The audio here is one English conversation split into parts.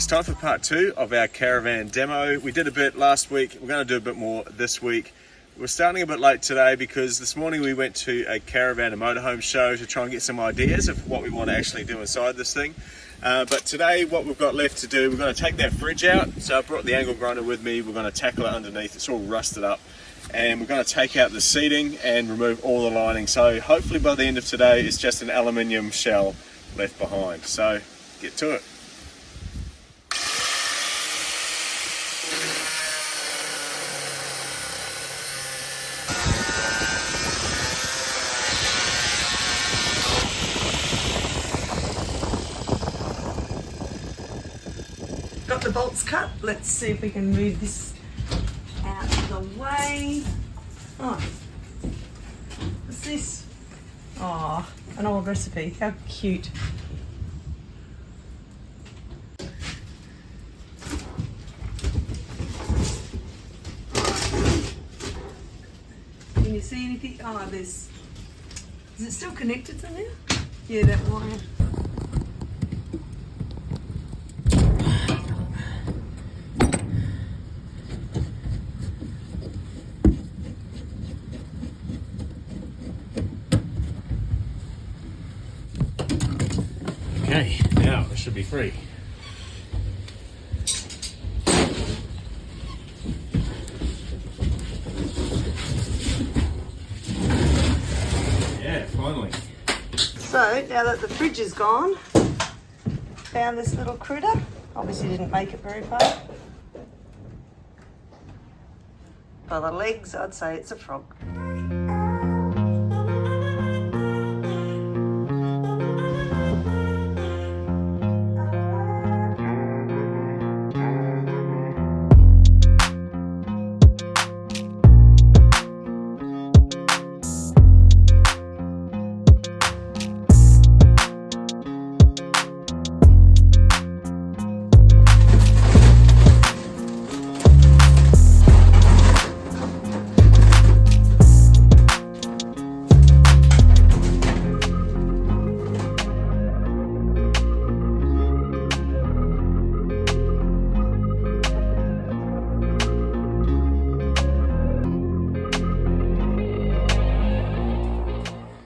time for part 2 of our caravan demo. We did a bit last week, we're going to do a bit more this week. We're starting a bit late today because this morning we went to a caravan and motorhome show to try and get some ideas of what we want to actually do inside this thing. But today what we've got left to do, we're going to take that fridge out. So I brought the angle grinder with me, we're going to tackle it underneath, it's all rusted up. And we're going to take out the seating and remove all the lining. So hopefully by the end of today it's just an aluminium shell left behind. So get to it. Got the bolts cut. Let's see if we can move this out of the way. Oh, what's this? Oh, an old recipe. How cute. Can you see anything? Oh, there's... Is it still connected to there? Yeah, that wire. Okay, now it should be free. Yeah, finally. So now that the fridge is gone, found this little critter. Obviously didn't make it very far. By the legs, I'd say it's a frog.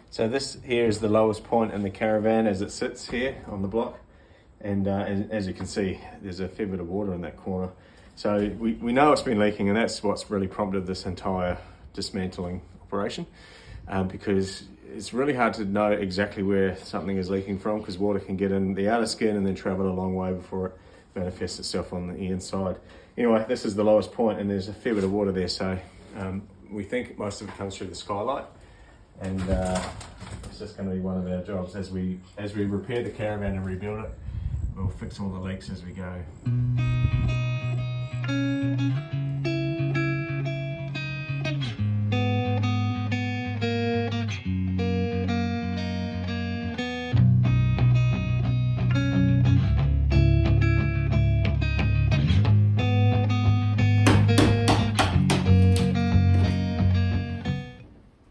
So this here is the lowest point in the caravan as it sits here on the block, and as you can see there's a fair bit of water in that corner. So we know it's been leaking, and that's what's really prompted this entire dismantling operation, because it's really hard to know exactly where something is leaking from, because water can get in the outer skin and then travel a long way before it manifests itself on the inside. Anyway, this is the lowest point and there's a fair bit of water there, so we think most of it comes through the skylight. And it's just going to be one of our jobs as we repair the caravan and rebuild it. We'll fix all the leaks as we go.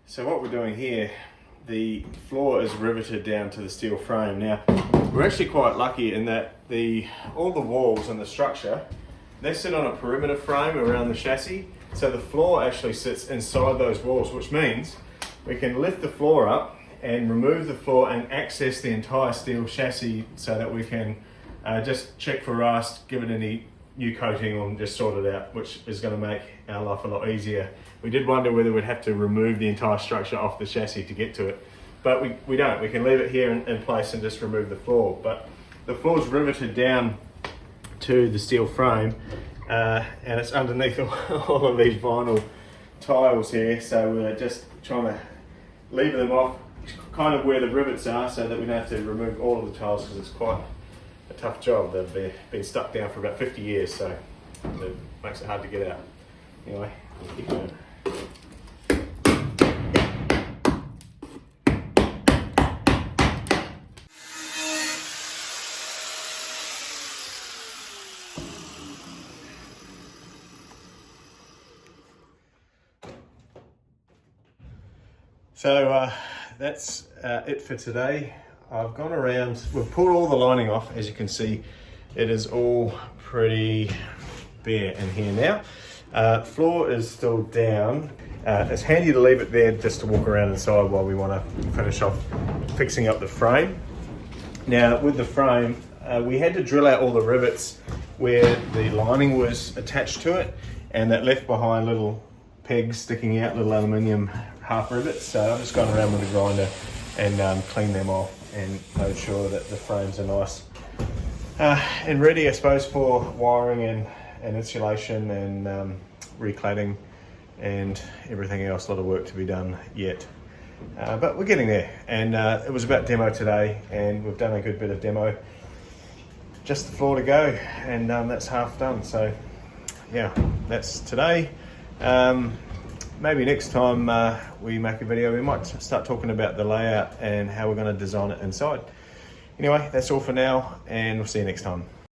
So what we're doing here, the floor is riveted down to the steel frame. Now, we're actually quite lucky in that all the walls and the structure, they sit on a perimeter frame around the chassis. So the floor actually sits inside those walls, which means we can lift the floor up and remove the floor and access the entire steel chassis so that we can just check for rust, give it any new coating and just sort it out, which is going to make our life a lot easier. We did wonder whether we'd have to remove the entire structure off the chassis to get to it, but we don't. We can leave it here in place and just remove the floor. But the floor is riveted down to the steel frame, and it's underneath all of these vinyl tiles here, so we're just trying to lever them off kind of where the rivets are so that we don't have to remove all of the tiles, because it's quite a tough job. They've been stuck down for about 50 years, so it makes it hard to get out. Anyway, we'll keep going. So that's it for today. I've gone around, we've pulled all the lining off, as you can see. it is all pretty bare in here now. Floor is still down. It's handy to leave it there just to walk around inside while we want to finish off fixing up the frame. Now with the frame, we had to drill out all the rivets where the lining was attached to it, and that left behind little pegs sticking out, little aluminium half rivets. So I've just gone around with a grinder and cleaned them off and made sure that the frames are nice and ready, I suppose, for wiring and insulation and recladding and everything else. A lot of work to be done yet, but we're getting there. And it was about demo today, and we've done a good bit of demo. Just the floor to go, and that's half done. So yeah, that's today. Maybe next time we make a video, we might start talking about the layout and how we're going to design it inside. Anyway, that's all for now, and we'll see you next time.